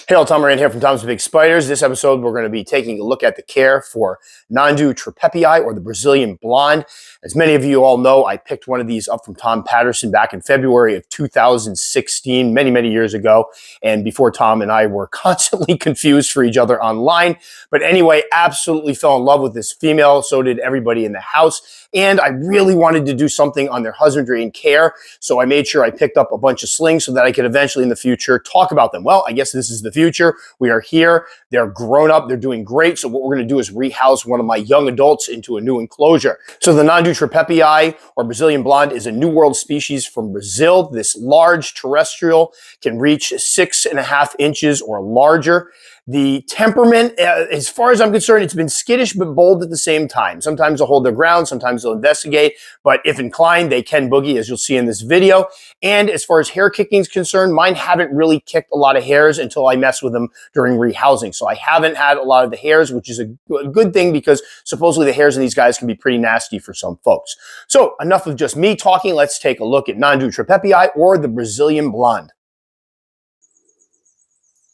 Hey all, Tom Moran here from Tom's Big Spiders. This episode we're going to be taking a look at the care for Nhandu tripepii, or the Brazilian blonde. As many of you all know, I picked one of these up from Tom Patterson back in February of 2016, many years ago, and before Tom and I were constantly confused for each other online. But anyway, absolutely fell in love with this female, so did everybody in the house, and I really wanted to do something on their husbandry and care, so I made sure I picked up a bunch of slings so that I could eventually in the future talk about them. Well, I guess this is the future. We are here. They're grown up. They're doing great. So what we're going to do is rehouse one of my young adults into a new enclosure. So the Nhandu tripepii, or Brazilian blonde, is a New World species from Brazil. This large terrestrial can reach 6.5 inches or larger. The temperament, as far as I'm concerned, it's been skittish but bold at the same time. Sometimes they'll hold their ground, sometimes they'll investigate, but if inclined, they can boogie, as you'll see in this video. And as far as hair kicking is concerned, mine haven't really kicked a lot of hairs until I mess with them during rehousing. So I haven't had a lot of the hairs, which is a good thing because supposedly the hairs in these guys can be pretty nasty for some folks. So enough of just me talking. Let's take a look at Nhandu tripepii, or the Brazilian blonde.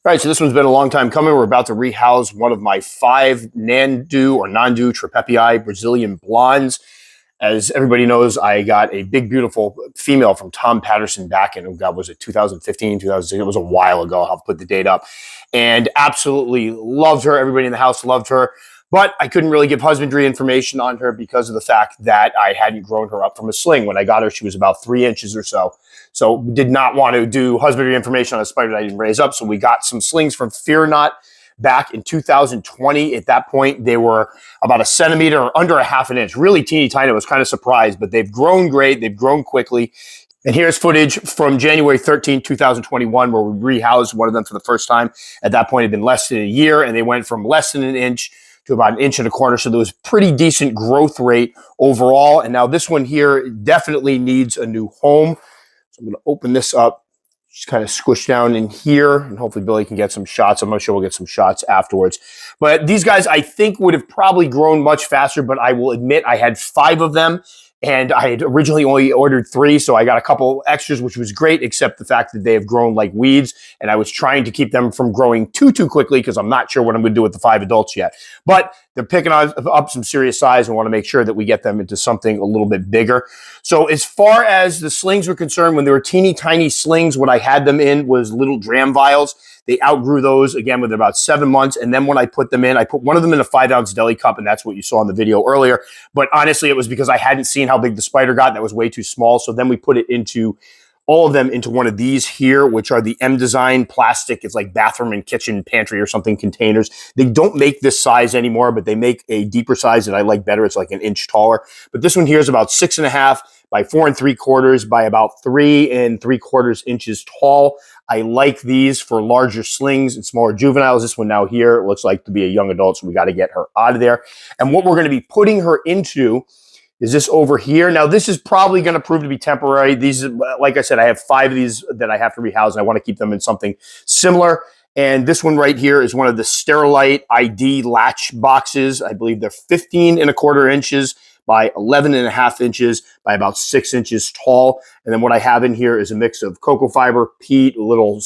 All right, so this one's been a long time coming. We're about to rehouse one of my 5 Nhandu or Nhandu tripepii Brazilian blondes. As everybody knows, I got a big, beautiful female from Tom Patterson back in, oh God, was it 2015, 2016? It was a while ago. I'll put the date up. And absolutely loved her. Everybody in the house loved her. But I couldn't really give husbandry information on her because of the fact that I hadn't grown her up from a sling. When I got her, she was about 3 inches or so. So did not want to do husbandry information on a spider that I didn't raise up. So we got some slings from Fear Not back in 2020. At that point, they were about 1 centimeter or under 1/2 inch. Really teeny tiny. I was kind of surprised, but they've grown great. They've grown quickly. And here's footage from January 13, 2021, where we rehoused one of them for the first time. At that point, it had been less than a year, and they went from less than 1 inch to about 1.25 inches. So there was pretty decent growth rate overall. And now this one here definitely needs a new home. So I'm going to open this up, just kind of squish down in here, and hopefully Billy can get some shots. I'm not sure we'll get some shots afterwards. But these guys, I think, would have probably grown much faster, but I will admit I had 5 of them, and I had originally only ordered 3, so I got a couple extras, which was great, except the fact that they have grown like weeds, and I was trying to keep them from growing too quickly because I'm not sure what I'm going to do with the 5 adults yet. But they're picking up some serious size, and want to make sure that we get them into something a little bit bigger. So as far as the slings were concerned, when they were teeny tiny slings, what I had them in was little dram vials. They outgrew those, again, with about 7 months. And then when I put them in, I put one of them in a 5-ounce deli cup, and that's what you saw in the video earlier. But honestly, it was because I hadn't seen how big the spider got. That was way too small. So then we put it into all of them into one of these here, which are the M Design plastic. It's like bathroom and kitchen pantry or something containers. They don't make this size anymore, but they make a deeper size that I like better. It's like 1 inch taller. But this one here is about 6.5 by 4 3/4 by about 3 3/4 inches tall. I like these for larger slings and smaller juveniles. This one now here looks like to be a young adult, so we got to get her out of there. And what we're going to be putting her into is this over here. Now, this is probably going to prove to be temporary. These, like I said, I have 5 of these that I have to rehouse, and I want to keep them in something similar. And this one right here is one of the Sterilite ID latch boxes. I believe they're 15 1/4 inches by 11.5 inches by about 6 inches tall. And then what I have in here is a mix of cocoa fiber, peat, a little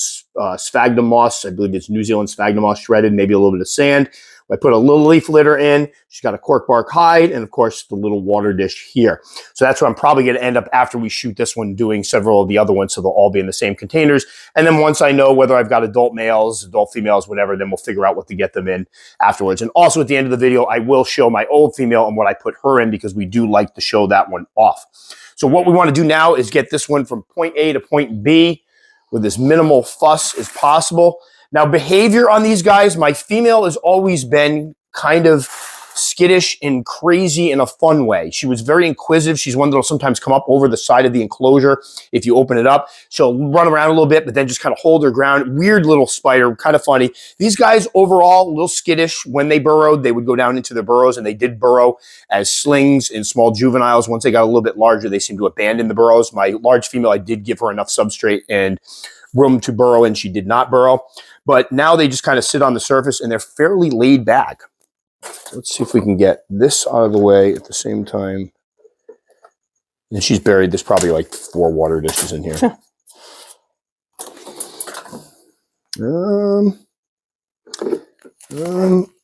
sphagnum moss. I believe it's New Zealand sphagnum moss shredded, maybe a little bit of sand. I put a little leaf litter in. She's got a cork bark hide, and of course the little water dish here. So that's what I'm probably going to end up after we shoot this one doing several of the other ones, so they'll all be in the same containers. And then once I know whether I've got adult males, adult females, whatever, then we'll figure out what to get them in afterwards. And also at the end of the video, I will show my old female and what I put her in, because we do like to show that one off. So what we want to do now is get this one from point A to point B with as minimal fuss as possible. Now, behavior on these guys, my female has always been kind of skittish and crazy in a fun way. She was very inquisitive. She's one that will sometimes come up over the side of the enclosure. If you open it up, she'll run around a little bit, but then just kind of hold her ground. Weird little spider, kind of funny. These guys overall, a little skittish. When they burrowed, they would go down into their burrows, and they did burrow as slings in small juveniles. Once they got a little bit larger, they seemed to abandon the burrows. My large female, I did give her enough substrate and room to burrow, and she did not burrow. But now they just kind of sit on the surface, and they're fairly laid back. Let's see if we can get this out of the way at the same time. And she's buried. There's probably like 4 water dishes in here.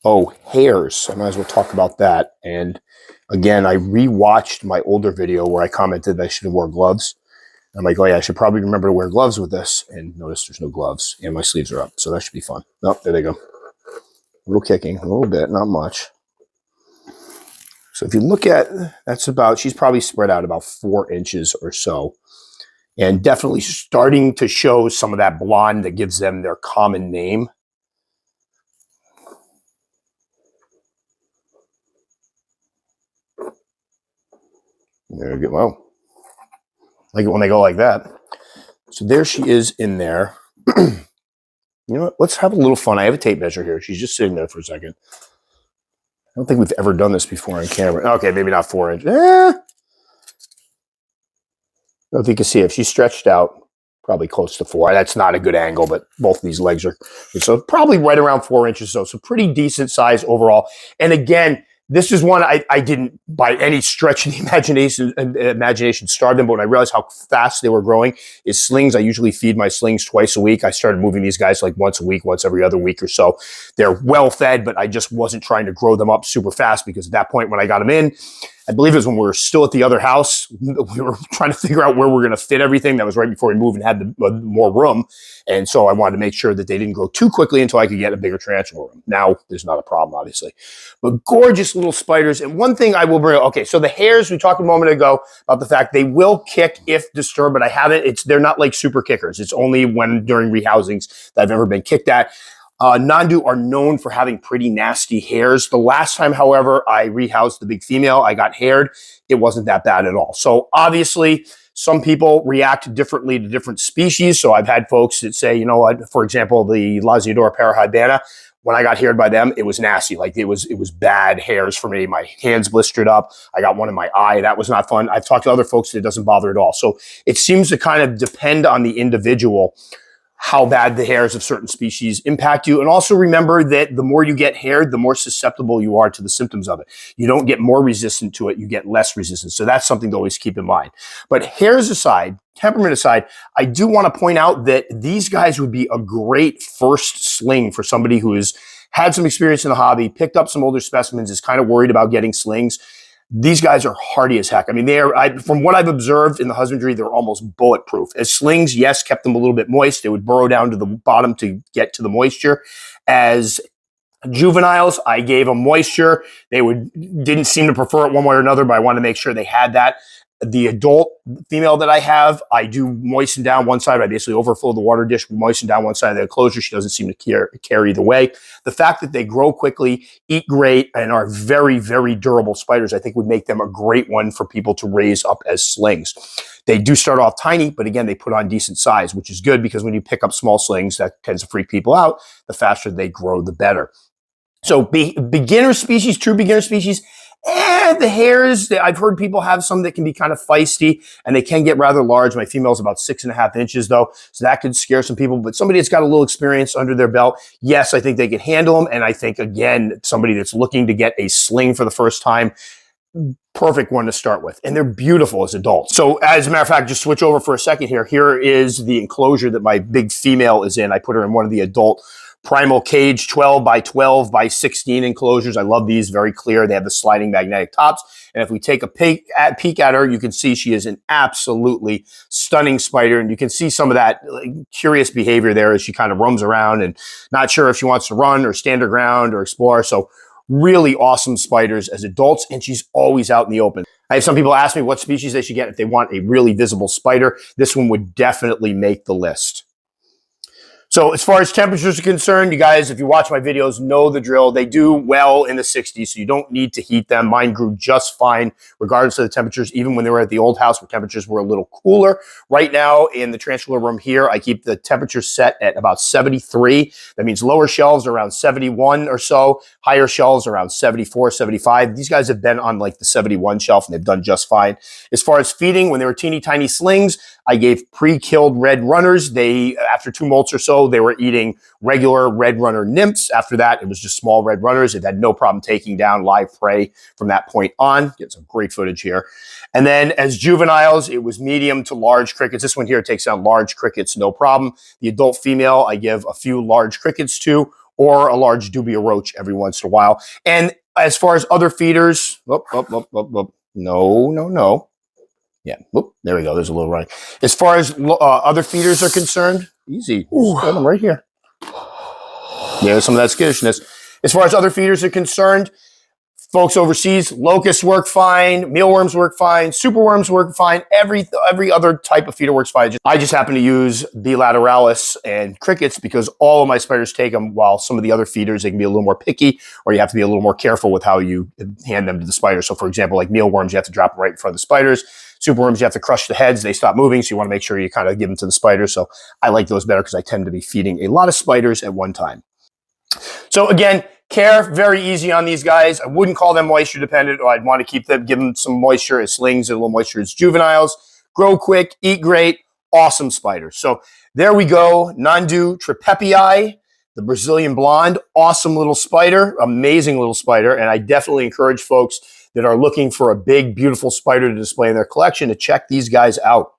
Oh, hares. I might as well talk about that. And again, I rewatched my older video where I commented that I should have worn gloves. I'm like, oh yeah, I should probably remember to wear gloves with this. And notice there's no gloves and my sleeves are up. So that should be fun. Oh, there they go. A little kicking, a little bit, not much. So if you look at, that's about, she's probably spread out about 4 inches or so. And definitely starting to show some of that blonde that gives them their common name. There we go. Well, like it when they go like that. So there she is in there. You know what? Let's have a little fun. I have a tape measure here. She's just sitting there for a second. I don't think we've ever done this before on camera. Okay, maybe not 4 inches. I don't know if you can see if she's stretched out, probably close to 4. That's not a good angle, but both of these legs are, so probably right around 4 inches. So pretty decent size overall. And again, this is one I didn't by any stretch of the imagination start them, but when I realized how fast they were growing is slings. I usually feed my slings twice a week. I started moving these guys like once a week, once every other week or so. They're well fed, but I just wasn't trying to grow them up super fast because at that point when I got them in, I believe it was when we were still at the other house. We were trying to figure out where we were going to fit everything. That was right before we moved and had more room. And so I wanted to make sure that they didn't grow too quickly until I could get a bigger tarantula room. Now, there's not a problem, obviously. But gorgeous little spiders. And one thing I will bring up, okay, so the hares, we talked a moment ago about the fact they will kick if disturbed, but I haven't. They're not like super kickers. It's only when during rehousings that I've ever been kicked at. Nhandu are known for having pretty nasty hairs. The last time, however, I rehoused the big female, I got haired. It wasn't that bad at all. So obviously, some people react differently to different species. So I've had folks that say, you know what, for example, the Lasiodora parahybana, when I got haired by them, it was nasty. Like it was bad hairs for me. My hands blistered up. I got one in my eye. That was not fun. I've talked to other folks that it doesn't bother at all. So it seems to kind of depend on the individual how bad the hairs of certain species impact you. And also remember that the more you get haired, the more susceptible you are to the symptoms of it. You don't get more resistant to it, you get less resistant. So that's something to always keep in mind. But hairs aside, temperament aside, I do want to point out that these guys would be a great first sling for somebody who has had some experience in the hobby, picked up some older specimens, is kind of worried about getting slings. These guys are hardy as heck. I mean, from what I've observed in the husbandry, they're almost bulletproof. As slings, yes, kept them a little bit moist. They would burrow down to the bottom to get to the moisture. As juveniles, I gave them moisture. They didn't seem to prefer it one way or another, but I wanted to make sure they had that. The adult female that I have, I do moisten down one side. I basically overflow the water dish, moisten down one side of the enclosure. She doesn't seem to care either way. The fact that they grow quickly, eat great, and are very, very durable spiders, I think would make them a great one for people to raise up as slings. They do start off tiny, but again, they put on decent size, which is good because when you pick up small slings, that tends to freak people out. The faster they grow, the better. So beginner species, true beginner species, the hairs, I've heard people have some that can be kind of feisty and they can get rather large. My female's about 6.5 inches though, so that could scare some people. But somebody that's got a little experience under their belt, yes, I think they can handle them. And I think, again, somebody that's looking to get a sling for the first time, perfect one to start with. And they're beautiful as adults. So as a matter of fact, just switch over for a second here. Here is the enclosure that my big female is in. I put her in one of the adult primal cage 12 by 12 by 16 enclosures. I love these, very clear. They have the sliding magnetic tops. And if we take a peek at her, you can see she is an absolutely stunning spider. And you can see some of that curious behavior there as she kind of roams around and not sure if she wants to run or stand her ground or explore. So really awesome spiders as adults, and she's always out in the open. I have some people ask me what species they should get if they want a really visible spider. This one would definitely make the list. So as far as temperatures are concerned, you guys, if you watch my videos, know the drill. They do well in the 60s, so you don't need to heat them. Mine grew just fine, regardless of the temperatures, even when they were at the old house where temperatures were a little cooler. Right now, in the tarantula room here, I keep the temperature set at about 73. That means lower shelves are around 71 or so, higher shelves around 74, 75. These guys have been on like the 71 shelf, and they've done just fine. As far as feeding, when they were teeny tiny slings, I gave pre-killed red runners. After 2 molts or so, they were eating regular red runner nymphs. After that, it was just small red runners. They've had no problem taking down live prey from that point on. Get some great footage here. And then as juveniles, it was medium to large crickets. This one here takes down large crickets, no problem. The adult female, I give a few large crickets to. or a large dubia roach every once in a while. And as far as other feeders, no. Yeah, whoop, there we go. There's a little running. As far as other feeders are concerned, easy. Just put them right here. There's some of that skittishness. As far as other feeders are concerned, folks overseas, locusts work fine, mealworms work fine, superworms work fine, every other type of feeder works fine. I just happen to use B. lateralis and crickets because all of my spiders take them, while some of the other feeders, they can be a little more picky, or you have to be a little more careful with how you hand them to the spider. So for example, like mealworms, you have to drop them right in front of the spiders. Superworms, you have to crush the heads. They stop moving, so you want to make sure you kind of give them to the spiders. So I like those better because I tend to be feeding a lot of spiders at one time. So again, care, very easy on these guys. I wouldn't call them moisture dependent, or I'd want to keep them, give them some moisture as slings and a little moisture as juveniles. Grow quick, eat great, awesome spiders. So there we go. Nhandu tripepii, the Brazilian blonde, awesome little spider, amazing little spider. And I definitely encourage folks that are looking for a big, beautiful spider to display in their collection to check these guys out.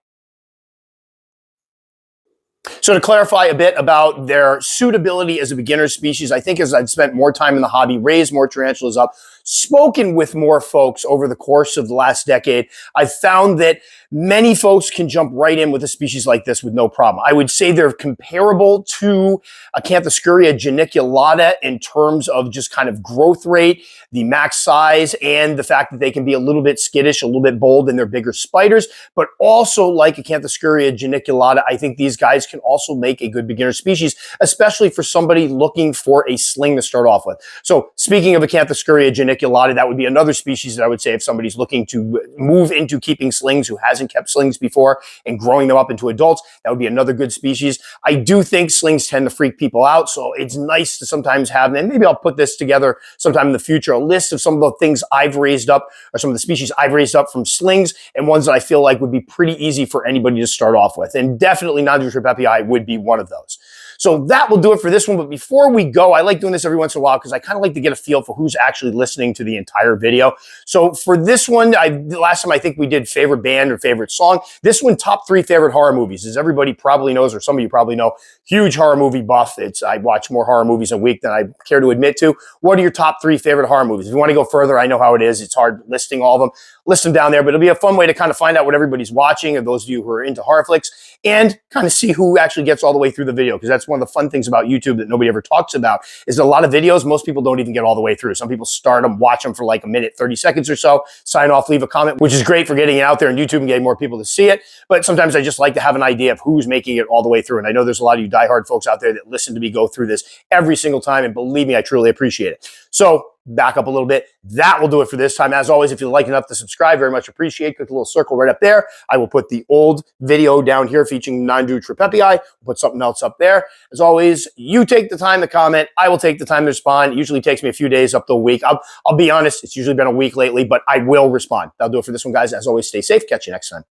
So to clarify a bit about their suitability as a beginner species, I think as I've spent more time in the hobby, raised more tarantulas up, spoken with more folks over the course of the last decade, I've found that many folks can jump right in with a species like this with no problem. I would say they're comparable to Acanthoscurria geniculata in terms of just kind of growth rate, the max size, and the fact that they can be a little bit skittish, a little bit bold in their bigger spiders. But also, like Acanthoscurria geniculata, I think these guys can also make a good beginner species, especially for somebody looking for a sling to start off with. So speaking of Acanthoscurria geniculata, that would be another species that I would say if somebody's looking to move into keeping slings, who hasn't kept slings before, and growing them up into adults, that would be another good species. I do think slings tend to freak people out, so it's nice to sometimes have them. And maybe I'll put this together sometime in the future, a list of some of the things I've raised up, or some of the species I've raised up from slings, and ones that I feel like would be pretty easy for anybody to start off with. And definitely Nhandu tripepii would be one of those. So that will do it for this one. But before we go, I like doing this every once in a while because I kind of like to get a feel for who's actually listening to the entire video. So for this one, last time I think we did favorite band or favorite song. This one, top 3 favorite horror movies. As everybody probably knows, or some of you probably know, huge horror movie buff. I watch more horror movies a week than I care to admit to. What are your top 3 favorite horror movies? If you want to go further, I know how it is. It's hard listing all of them. List them down there, but it'll be a fun way to kind of find out what everybody's watching, and those of you who are into horror flicks, and kind of see who actually gets all the way through the video, because that's one of the fun things about YouTube that nobody ever talks about, is a lot of videos, most people don't even get all the way through. Some people start them, watch them for like a minute, 30 seconds or so, sign off, leave a comment, which is great for getting it out there on YouTube and getting more people to see it. But sometimes I just like to have an idea of who's making it all the way through. And I know there's a lot of you diehard folks out there that listen to me go through this every single time. And believe me, I truly appreciate it. So back up a little bit. That will do it for this time. As always, if you'd like enough to subscribe, very much appreciate. Click the little circle right up there. I will put the old video down here featuring Nhandu tripepii. We'll put something else up there. As always, you take the time to comment. I will take the time to respond. It usually takes me a few days up to a week. I'll be honest, it's usually been a week lately, but I will respond. That'll do it for this one, guys. As always, stay safe. Catch you next time.